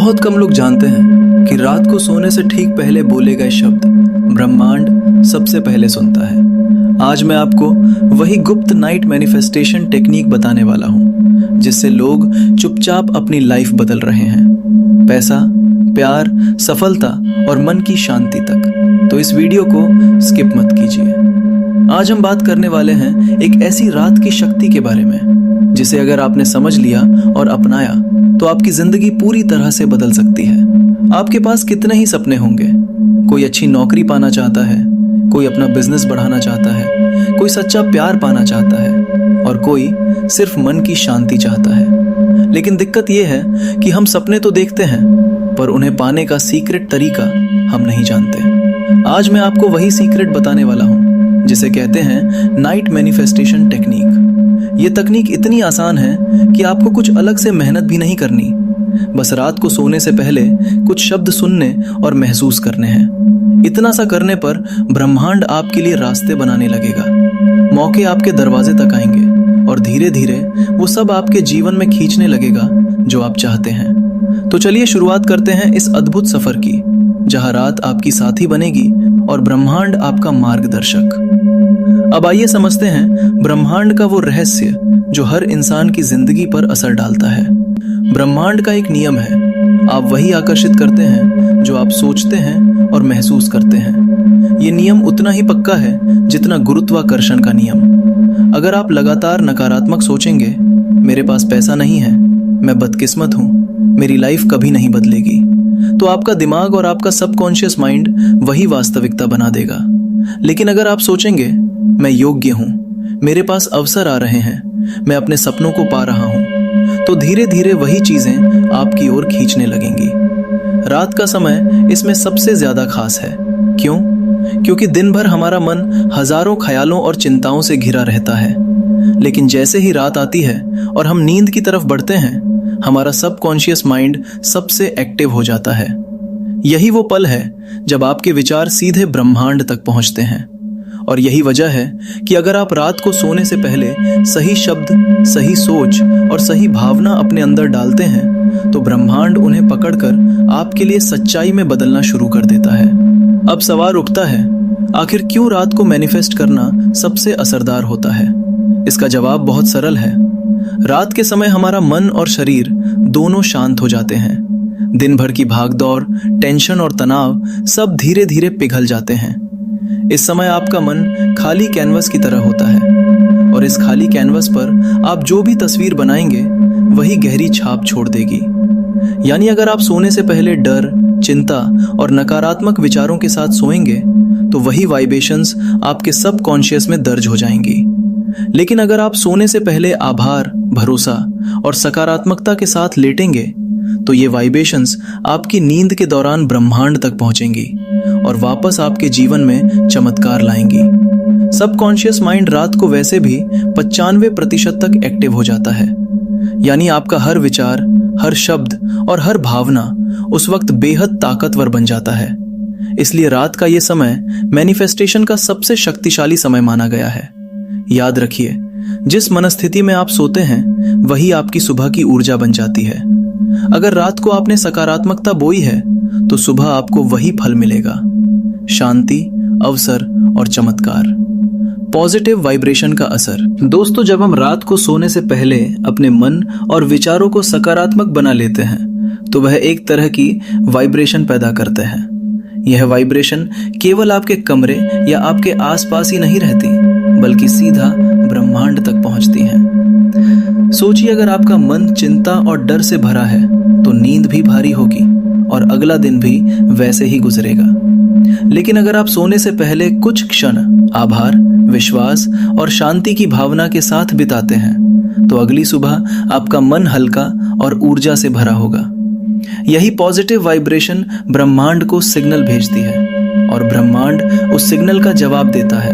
बहुत कम लोग जानते हैं कि रात को सोने से ठीक पहले बोले गए शब्द ब्रह्मांड सबसे पहले सुनता है। आज मैं आपको वही गुप्त नाइट मैनिफेस्टेशन टेक्निक बताने वाला हूँ जिससे लोग चुपचाप अपनी लाइफ बदल रहे हैं, पैसा, प्यार, सफलता और मन की शांति तक। तो इस वीडियो को स्किप मत कीजिए। आज हम बात करने वाले हैं एक ऐसी रात की शक्ति के बारे में जिसे अगर आपने समझ लिया और अपनाया तो आपकी जिंदगी पूरी तरह से बदल सकती है। आपके पास कितने ही सपने होंगे, कोई अच्छी नौकरी पाना चाहता है, कोई अपना बिजनेस बढ़ाना चाहता है, कोई सच्चा प्यार पाना चाहता है और कोई सिर्फ मन की शांति चाहता है। लेकिन दिक्कत यह है कि हम सपने तो देखते हैं पर उन्हें पाने का सीक्रेट तरीका हम नहीं जानते। आज मैं आपको वही सीक्रेट बताने वाला हूँ जिसे कहते हैं नाइट मैनिफेस्टेशन टेक्निक। ये तकनीक इतनी आसान है कि आपको कुछ अलग से मेहनत भी नहीं करनी, बस रात को सोने से पहले कुछ शब्द सुनने और महसूस करने हैं। इतना सा करने पर ब्रह्मांड आपके लिए रास्ते बनाने लगेगा, मौके आपके दरवाजे तक आएंगे और धीरे धीरे वो सब आपके जीवन में खींचने लगेगा जो आप चाहते हैं। तो चलिए शुरुआत करते हैं इस अद्भुत सफर की, जहां रात आपकी साथी बनेगी और ब्रह्मांड आपका मार्गदर्शक। अब आइए समझते हैं ब्रह्मांड का वो रहस्य जो हर इंसान की जिंदगी पर असर डालता है। ब्रह्मांड का एक नियम है, आप वही आकर्षित करते हैं जो आप सोचते हैं और महसूस करते हैं। ये नियम उतना ही पक्का है जितना गुरुत्वाकर्षण का नियम। अगर आप लगातार नकारात्मक सोचेंगे, मेरे पास पैसा नहीं है, मैं बदकिस्मत हूँ, मेरी लाइफ कभी नहीं बदलेगी, तो आपका दिमाग और आपका सबकॉन्शियस माइंड वही वास्तविकता बना देगा। लेकिन अगर आप सोचेंगे मैं योग्य हूँ, मेरे पास अवसर आ रहे हैं, मैं अपने सपनों को पा रहा हूँ, तो धीरे धीरे वही चीजें आपकी ओर खींचने लगेंगी। रात का समय इसमें सबसे ज्यादा खास है। क्यों? क्योंकि दिन भर हमारा मन हजारों ख्यालों और चिंताओं से घिरा रहता है, लेकिन जैसे ही रात आती है और हम नींद की तरफ बढ़ते हैं, हमारा सबकॉन्शियस माइंड सबसे एक्टिव हो जाता है। यही वो पल है जब आपके विचार सीधे ब्रह्मांड तक पहुंचते हैं। और यही वजह है कि अगर आप रात को सोने से पहले सही शब्द, सही सोच और सही भावना अपने अंदर डालते हैं तो ब्रह्मांड उन्हें पकड़कर आपके लिए सच्चाई में बदलना शुरू कर देता है। अब सवाल उठता है, आखिर क्यों रात को मैनिफेस्ट करना सबसे असरदार होता है? इसका जवाब बहुत सरल है। रात के समय हमारा मन और शरीर दोनों शांत हो जाते हैं। दिन भर की भागदौड़, टेंशन और तनाव सब धीरे धीरे पिघल जाते हैं। इस समय आपका मन खाली कैनवस की तरह होता है और इस खाली कैनवस पर आप जो भी तस्वीर बनाएंगे वही गहरी छाप छोड़ देगी। यानी अगर आप सोने से पहले डर, चिंता और नकारात्मक विचारों के साथ सोएंगे तो वही वाइब्रेशंस आपके सबकॉन्शियस में दर्ज हो जाएंगी। लेकिन अगर आप सोने से पहले आभार, भरोसा और सकारात्मकता के साथ लेटेंगे तो ये वाइब्रेशंस आपकी नींद के दौरान ब्रह्मांड तक पहुंचेंगी और वापस आपके जीवन में चमत्कार लाएंगी। सबकॉन्शियस माइंड रात को वैसे भी 95% तक एक्टिव हो जाता है। यानी आपका हर विचार, हर शब्द और हर भावना उस वक्त बेहद ताकतवर बन जाता है। इसलिए रात का ये समय मैनिफेस्टेशन का सबसे शक्तिशाली समय माना गया है। याद रखिए, जिस मनस्थिति में आप सोते हैं वही आपकी सुबह की ऊर्जा बन जाती है। अगर रात को आपने सकारात्मकता बोई है तो सुबह आपको वही फल मिलेगा, शांति, अवसर और चमत्कार। पॉजिटिव वाइब्रेशन का असर। दोस्तों, जब हम रात को सोने से पहले अपने मन और विचारों को सकारात्मक बना लेते हैं तो वह एक तरह की वाइब्रेशन पैदा करते हैं। यह वाइब्रेशन केवल आपके कमरे या आपके आसपास ही नहीं रहती, बल्कि सीधा ब्रह्मांड तक पहुंचती हैं। सोचिए, अगर आपका मन चिंता और डर से भरा है तो नींद भी भारी होगी और अगला दिन भी वैसे ही गुजरेगा। लेकिन अगर आप सोने से पहले कुछ क्षण आभार, विश्वास और शांति की भावना के साथ बिताते हैं तो अगली सुबह आपका मन हल्का और ऊर्जा से भरा होगा। यही पॉजिटिव वाइब्रेशन ब्रह्मांड को सिग्नल भेजती है और ब्रह्मांड उस सिग्नल का जवाब देता है,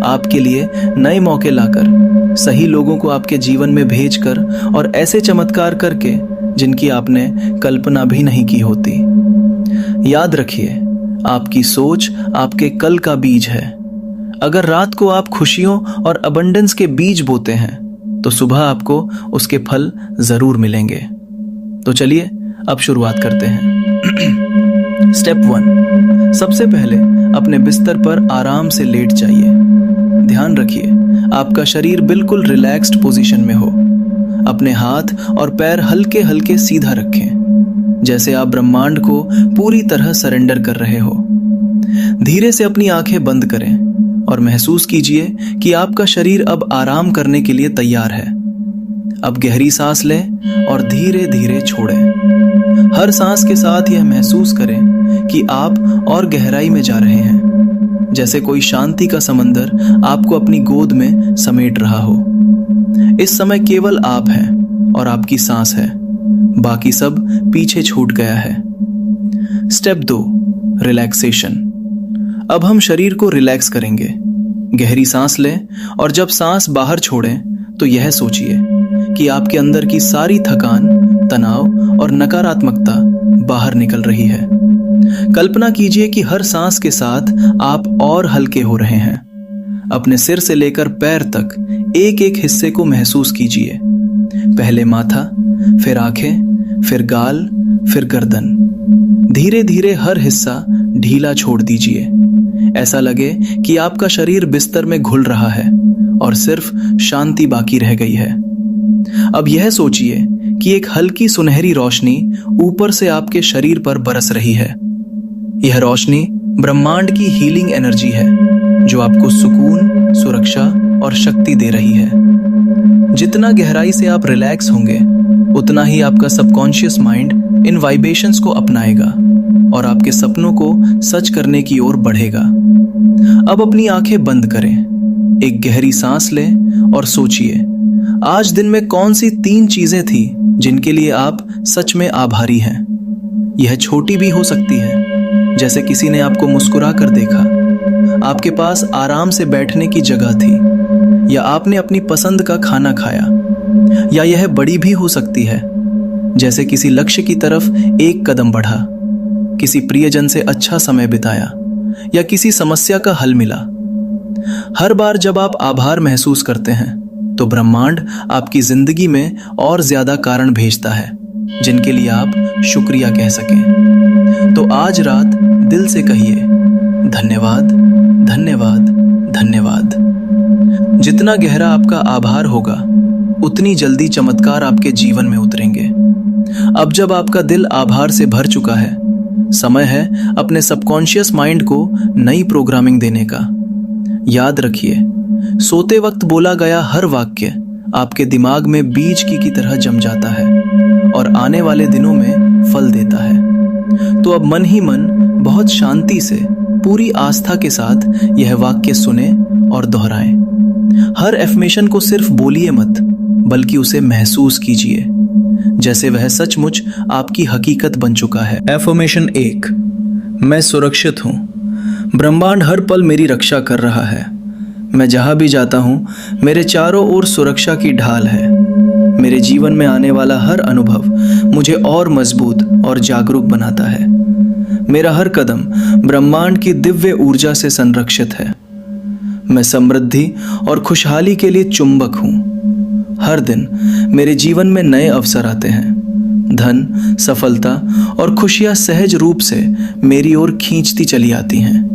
आपके लिए नए मौके लाकर, सही लोगों को आपके जीवन में भेजकर और ऐसे चमत्कार करके जिनकी आपने कल्पना भी नहीं की होती। याद रखिए, आपकी सोच आपके कल का बीज है। अगर रात को आप खुशियों और अबंडेंस के बीज बोते हैं तो सुबह आपको उसके फल जरूर मिलेंगे। तो चलिए अब शुरुआत करते हैं। स्टेप 1, सबसे पहले अपने बिस्तर पर आराम से लेट जाइए। ध्यान रखिए आपका शरीर बिल्कुल रिलैक्स्ड पोजीशन में हो। अपने हाथ और पैर हल्के हल्के सीधा रखें, जैसे आप ब्रह्मांड को पूरी तरह सरेंडर कर रहे हो। धीरे से अपनी आंखें बंद करें और महसूस कीजिए कि आपका शरीर अब आराम करने के लिए तैयार है। अब गहरी सांस लें और धीरे धीरे छोड़ें। हर सांस के साथ यह महसूस करें कि आप और गहराई में जा रहे हैं, जैसे कोई शांति का समंदर आपको अपनी गोद में समेट रहा हो। इस समय केवल आप हैं और आपकी सांस है, बाकी सब पीछे छूट गया है। Step 2, relaxation. अब हम शरीर को रिलैक्स करेंगे। गहरी सांस लें और जब सांस बाहर छोड़ें तो यह सोचिए कि आपके अंदर की सारी थकान, तनाव और नकारात्मकता बाहर निकल रही है। कल्पना कीजिए कि हर सांस के साथ आप और हल्के हो रहे हैं। अपने सिर से लेकर पैर तक एक एक हिस्से को महसूस कीजिए। पहले माथा, फिर आंखें, फिर गाल, फिर गर्दन। धीरे धीरे हर हिस्सा ढीला छोड़ दीजिए। ऐसा लगे कि आपका शरीर बिस्तर में घुल रहा है और सिर्फ शांति बाकी रह गई है। अब यह सोचिए कि एक हल्की सुनहरी रोशनी ऊपर से आपके शरीर पर बरस रही है। यह रोशनी ब्रह्मांड की हीलिंग एनर्जी है, जो आपको सुकून, सुरक्षा और शक्ति दे रही है। जितना गहराई से आप रिलैक्स होंगे, उतना ही आपका सबकॉन्शियस माइंड इन वाइब्रेशंस को अपनाएगा और आपके सपनों को सच करने की ओर बढ़ेगा। अब अपनी आंखें बंद करें, एक गहरी सांस लें और सोचिए आज दिन में कौन सी 3 चीजें थी जिनके लिए आप सच में आभारी हैं। यह छोटी भी हो सकती है, जैसे किसी ने आपको मुस्कुरा कर देखा, आपके पास आराम से बैठने की जगह थी, या आपने अपनी पसंद का खाना खाया। या यह बड़ी भी हो सकती है, जैसे किसी लक्ष्य की तरफ एक कदम बढ़ा, किसी प्रियजन से अच्छा समय बिताया, या किसी समस्या का हल मिला। हर बार जब आप आभार महसूस करते हैं तो ब्रह्मांड आपकी जिंदगी में और ज्यादा कारण भेजता है जिनके लिए आप शुक्रिया कह सकें। तो आज रात दिल से कहिए धन्यवाद, धन्यवाद, धन्यवाद। जितना गहरा आपका आभार होगा, उतनी जल्दी चमत्कार आपके जीवन में उतरेंगे। अब जब आपका दिल आभार से भर चुका है, समय है अपने सबकॉन्शियस माइंड को नई प्रोग्रामिंग देने का। याद रखिए, सोते वक्त बोला गया हर वाक्य आपके दिमाग में बीज की तरह जम जाता है और आने वाले दिनों में फल देता है। तो अब मन ही मन बहुत शांति से, पूरी आस्था के साथ यह वाक्य सुने और दोहराएं। हर एफर्मेशन को सिर्फ बोलिए मत, बल्कि उसे महसूस कीजिए जैसे वह सचमुच आपकी हकीकत बन चुका है। एफर्मेशन 1, मैं सुरक्षित हूँ। ब्रह्मांड हर पल मेरी रक्षा कर रहा है। मैं जहाँ भी जाता हूँ, मेरे चारों ओर सुरक्षा की ढाल है। मेरे जीवन में आने वाला हर अनुभव मुझे और मजबूत और जागरूक बनाता है। मेरा हर कदम ब्रह्मांड की दिव्य ऊर्जा से संरक्षित है। मैं समृद्धि और खुशहाली के लिए चुंबक हूँ। हर दिन मेरे जीवन में नए अवसर आते हैं। धन, सफलता और खुशियाँ सहज रूप से मेरी ओर खींचती चली आती हैं।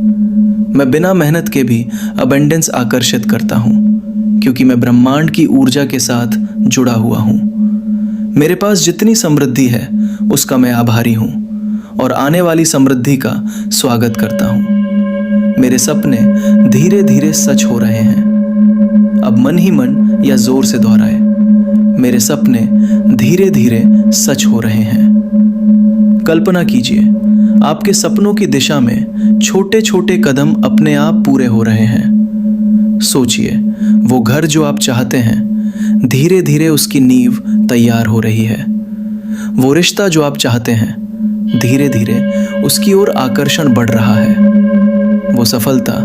मैं बिना मेहनत के भी अबंडेंस आकर्षित करता हूँ, क्योंकि मैं ब्रह्मांड की ऊर्जा के साथ जुड़ा हुआ हूँ। मेरे पास जितनी समृद्धि है, उसका मैं आभारी हूँ और आने वाली समृद्धि का स्वागत करता हूँ। मेरे सपने धीरे धीरे सच हो रहे हैं। अब मन ही मन या जोर से दोहराए, मेरे सपने धीरे धीरे सच हो रहे हैं। कल्पना कीजिए, आपके सपनों की दिशा में छोटे छोटे कदम अपने आप पूरे हो रहे हैं। सोचिए, वो घर जो आप चाहते हैं, धीरे धीरे उसकी नींव तैयार हो रही है। वो रिश्ता जो आप चाहते हैं, धीरे धीरे उसकी ओर आकर्षण बढ़ रहा है। वो सफलता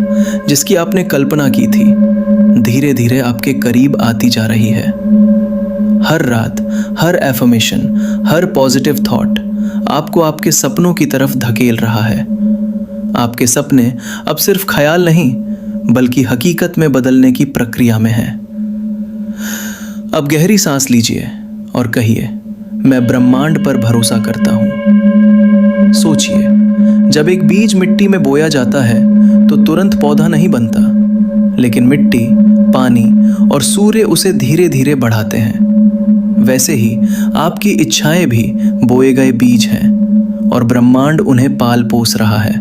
जिसकी आपने कल्पना की थी, धीरे धीरे आपके करीब आती जा रही है। हर रात, हर एफर्मेशन, हर पॉजिटिव थॉट आपको आपके सपनों की तरफ धकेल रहा है। आपके सपने अब सिर्फ ख्याल नहीं, बल्कि हकीकत में बदलने की प्रक्रिया में हैं। अब गहरी सांस लीजिए और कहिए, मैं ब्रह्मांड पर भरोसा करता हूँ। सोचिए, जब एक बीज मिट्टी में बोया जाता है तो तुरंत पौधा नहीं बनता, लेकिन मिट्टी, पानी और सूर्य उसे धीरे धीरे बढ़ाते हैं। वैसे ही आपकी इच्छाएं भी बोए गए बीज हैं और ब्रह्मांड उन्हें पाल पोस रहा है।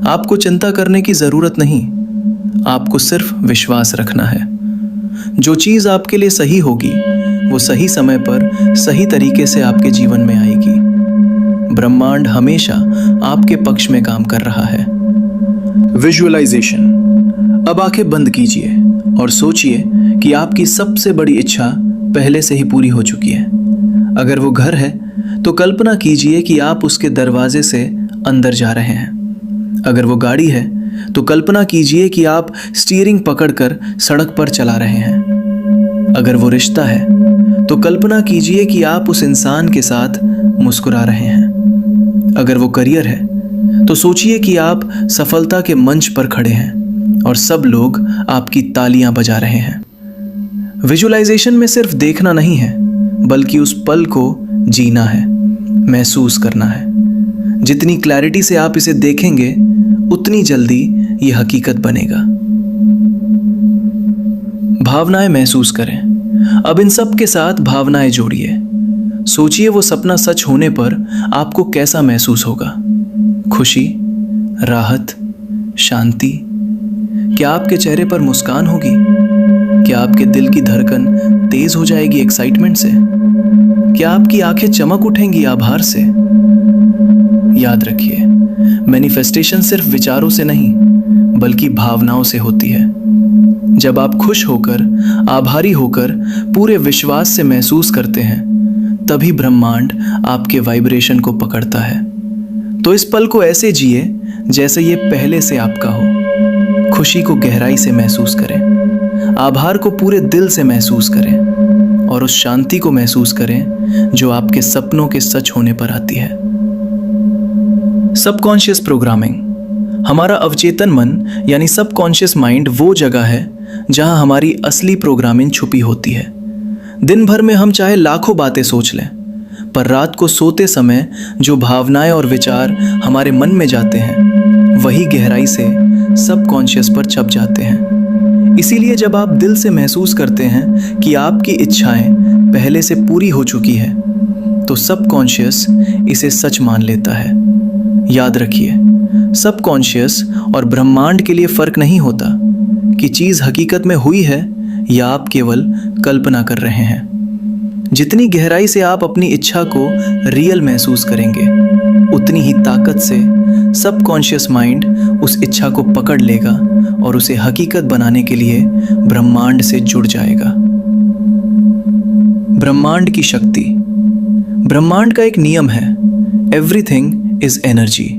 आपको चिंता करने की जरूरत नहीं, आपको सिर्फ विश्वास रखना है। जो चीज आपके लिए सही होगी वो सही समय पर सही तरीके से आपके जीवन में आएगी। ब्रह्मांड हमेशा आपके पक्ष में काम कर रहा है। विजुअलाइजेशन। अब आंखें बंद कीजिए और सोचिए कि आपकी सबसे बड़ी इच्छा पहले से ही पूरी हो चुकी है। अगर वो घर है तो कल्पना कीजिए कि आप उसके दरवाजे से अंदर जा रहे हैं। अगर वो गाड़ी है तो कल्पना कीजिए कि आप स्टीयरिंग पकड़कर सड़क पर चला रहे हैं। अगर वो रिश्ता है तो कल्पना कीजिए कि आप उस इंसान के साथ मुस्कुरा रहे हैं। अगर वो करियर है तो सोचिए कि आप सफलता के मंच पर खड़े हैं और सब लोग आपकी तालियां बजा रहे हैं। विजुअलाइजेशन में सिर्फ देखना नहीं है, बल्कि उस पल को जीना है, महसूस करना है। जितनी क्लैरिटी से आप इसे देखेंगे उतनी जल्दी ये हकीकत बनेगा। भावनाएं महसूस करें। अब इन सब के साथ भावनाएं जोड़िए। सोचिए वो सपना सच होने पर आपको कैसा महसूस होगा। खुशी, राहत, शांति। क्या आपके चेहरे पर मुस्कान होगी? क्या आपके दिल की धड़कन तेज हो जाएगी एक्साइटमेंट से? क्या आपकी आंखें चमक उठेंगी आभार से? याद रखिए, मैनिफेस्टेशन सिर्फ विचारों से नहीं बल्कि भावनाओं से होती है। जब आप खुश होकर, आभारी होकर, पूरे विश्वास से महसूस करते हैं, तभी ब्रह्मांड आपके वाइब्रेशन को पकड़ता है। तो इस पल को ऐसे जिए जैसे ये पहले से आपका हो। खुशी को गहराई से महसूस करें, आभार को पूरे दिल से महसूस करें और उस शांति को महसूस करें जो आपके सपनों के सच होने पर आती है। Subconscious programming. हमारा अवचेतन मन यानी सबकॉन्शियस माइंड वो जगह है जहां हमारी असली प्रोग्रामिंग छुपी होती है। दिन भर में हम चाहे लाखों बातें सोच लें, पर रात को सोते समय जो भावनाएं और विचार हमारे मन में जाते हैं वही गहराई से सबकॉन्शियस पर छप जाते हैं। इसीलिए जब आप दिल से महसूस करते हैं कि आपकी इच्छाएं पहले से पूरी हो चुकी है, तो सबकॉन्शियस इसे सच मान लेता है। याद रखिए, सबकॉन्शियस और ब्रह्मांड के लिए फर्क नहीं होता कि चीज हकीकत में हुई है या आप केवल कल्पना कर रहे हैं। जितनी गहराई से आप अपनी इच्छा को रियल महसूस करेंगे, उतनी ही ताकत से सबकॉन्शियस माइंड उस इच्छा को पकड़ लेगा और उसे हकीकत बनाने के लिए ब्रह्मांड से जुड़ जाएगा। ब्रह्मांड की शक्ति। ब्रह्मांड का एक नियम है, एवरीथिंग इज एनर्जी।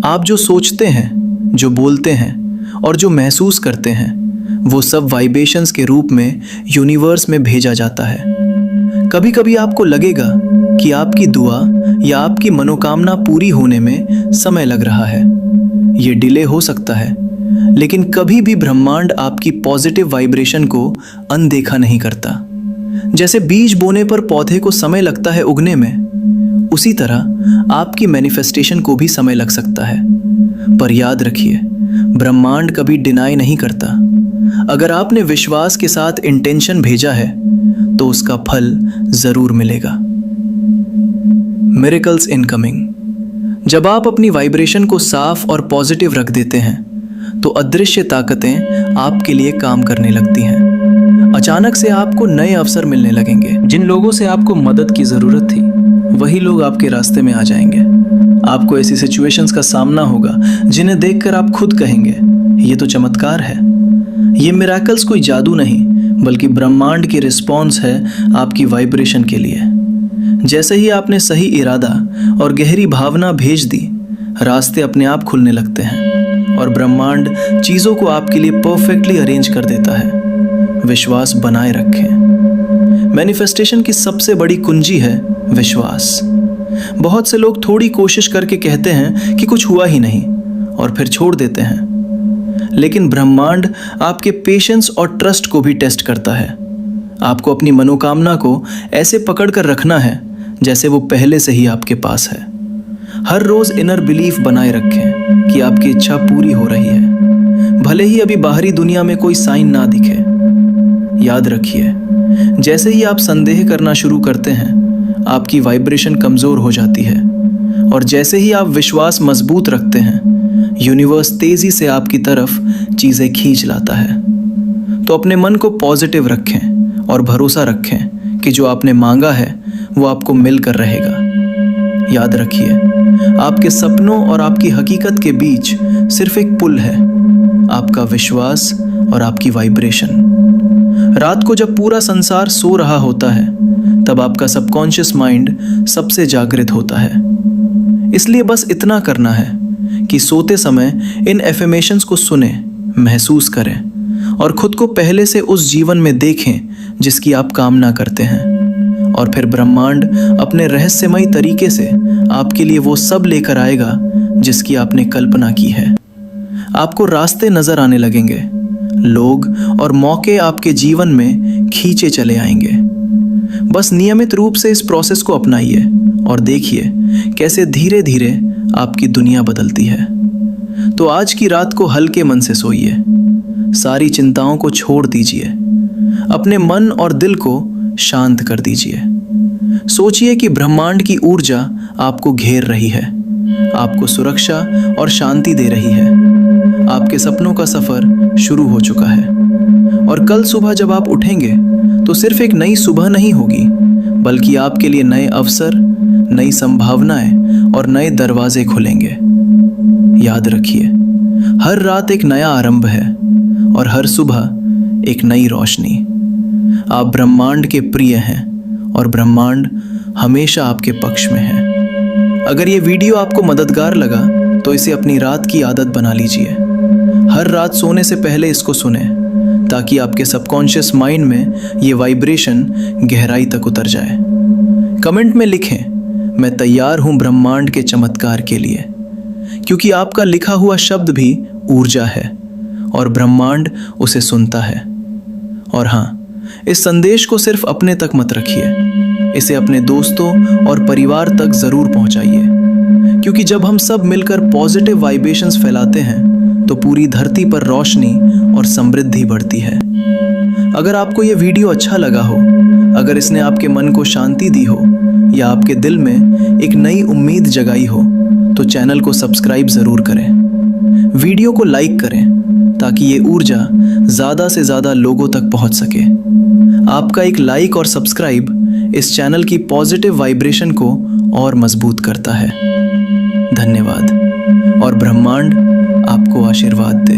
आप जो सोचते हैं, जो बोलते हैं और जो महसूस करते हैं, वो सब वाइब्रेशंस के रूप में यूनिवर्स में भेजा जाता है। कभी कभी आपको लगेगा कि आपकी दुआ या आपकी मनोकामना पूरी होने में समय लग रहा है। ये डिले हो सकता है, लेकिन कभी भी ब्रह्मांड आपकी पॉजिटिव वाइब्रेशन को अनदेखा नहीं करता। जैसे बीज बोने पर पौधे को समय लगता है उगने में, उसी तरह आपकी मैनिफेस्टेशन को भी समय लग सकता है। पर याद रखिए, ब्रह्मांड कभी डिनाई नहीं करता। अगर आपने विश्वास के साथ इंटेंशन भेजा है तो उसका फल जरूर मिलेगा। Miracles incoming. जब आप अपनी वाइब्रेशन को साफ और पॉजिटिव रख देते हैं तो अदृश्य ताकतें आपके लिए काम करने लगती हैं। अचानक से आपको नए अवसर मिलने लगेंगे। जिन लोगों से आपको मदद की जरूरत थी वही लोग आपके रास्ते में आ जाएंगे। आपको ऐसी सिचुएशंस का सामना होगा जिन्हें देखकर आप खुद कहेंगे, ये तो चमत्कार है। ये मिरेकल्स कोई जादू नहीं बल्कि ब्रह्मांड की रिस्पॉन्स है आपकी वाइब्रेशन के लिए। जैसे ही आपने सही इरादा और गहरी भावना भेज दी, रास्ते अपने आप खुलने लगते हैं और ब्रह्मांड चीज़ों को आपके लिए परफेक्टली अरेंज कर देता है। विश्वास बनाए रखें। मैनिफेस्टेशन की सबसे बड़ी कुंजी है विश्वास। बहुत से लोग थोड़ी कोशिश करके कहते हैं कि कुछ हुआ ही नहीं और फिर छोड़ देते हैं, लेकिन ब्रह्मांड आपके पेशेंस और ट्रस्ट को भी टेस्ट करता है। आपको अपनी मनोकामना को ऐसे पकड़ कर रखना है जैसे वो पहले से ही आपके पास है। हर रोज इनर बिलीफ बनाए रखें कि आपकी इच्छा पूरी हो रही है, भले ही अभी बाहरी दुनिया में कोई साइन ना दिखे। याद रखिए, जैसे ही आप संदेह करना शुरू करते हैं, आपकी वाइब्रेशन कमजोर हो जाती है, और जैसे ही आप विश्वास मजबूत रखते हैं, यूनिवर्स तेजी से आपकी तरफ चीजें खींच लाता है। तो अपने मन को पॉजिटिव रखें और भरोसा रखें कि जो आपने मांगा है वो आपको मिलकर रहेगा। याद रखिए, आपके सपनों और आपकी हकीकत के बीच सिर्फ एक पुल है, आपका विश्वास और आपकी वाइब्रेशन। रात को जब पूरा संसार सो रहा होता है, तब आपका सबकॉन्शियस माइंड सबसे जागृत होता है। इसलिए बस इतना करना है कि सोते समय इन एफर्मेशंस को सुने, महसूस करें और खुद को पहले से उस जीवन में देखें जिसकी आप कामना करते हैं। और फिर ब्रह्मांड अपने रहस्यमयी तरीके से आपके लिए वो सब लेकर आएगा जिसकी आपने कल्पना की है। आपको रास्ते नजर आने लगेंगे, लोग और मौके आपके जीवन में खींचे चले आएंगे। बस नियमित रूप से इस प्रोसेस को अपनाइए और देखिए कैसे धीरे धीरे आपकी दुनिया बदलती है। तो आज की रात को हल्के मन से सोइए, सारी चिंताओं को छोड़ दीजिए, अपने मन और दिल को शांत कर दीजिए। सोचिए कि ब्रह्मांड की ऊर्जा आपको घेर रही है, आपको सुरक्षा और शांति दे रही है। आपके सपनों का सफर शुरू हो चुका है, और कल सुबह जब आप उठेंगे तो सिर्फ एक नई सुबह नहीं होगी, बल्कि आपके लिए नए अवसर, नई संभावनाएं और नए दरवाजे खुलेंगे। याद रखिए, हर रात एक नया आरंभ है और हर सुबह एक नई रोशनी। आप ब्रह्मांड के प्रिय हैं और ब्रह्मांड हमेशा आपके पक्ष में है। अगर ये वीडियो आपको मददगार लगा तो इसे अपनी रात की आदत बना लीजिए। हर रात सोने से पहले इसको सुने, ताकि आपके सबकॉन्शियस माइंड में ये वाइब्रेशन गहराई तक उतर जाए। कमेंट में लिखें, मैं तैयार हूं ब्रह्मांड के चमत्कार के लिए, क्योंकि आपका लिखा हुआ शब्द भी ऊर्जा है और ब्रह्मांड उसे सुनता है। और हाँ, इस संदेश को सिर्फ अपने तक मत रखिए, इसे अपने दोस्तों और परिवार तक जरूर पहुंचाइए, क्योंकि जब हम सब मिलकर पॉजिटिव वाइब्रेशंस फैलाते हैं तो पूरी धरती पर रोशनी और समृद्धि बढ़ती है। अगर आपको यह वीडियो अच्छा लगा हो, अगर इसने आपके मन को शांति दी हो या आपके दिल में एक नई उम्मीद जगाई हो, तो चैनल को सब्सक्राइब जरूर करें, वीडियो को लाइक करें, ताकि ये ऊर्जा ज़्यादा से ज़्यादा लोगों तक पहुंच सके। आपका एक लाइक और सब्सक्राइब इस चैनल की पॉजिटिव वाइब्रेशन को और मजबूत करता है। धन्यवाद, और ब्रह्मांड आपको आशीर्वाद दे।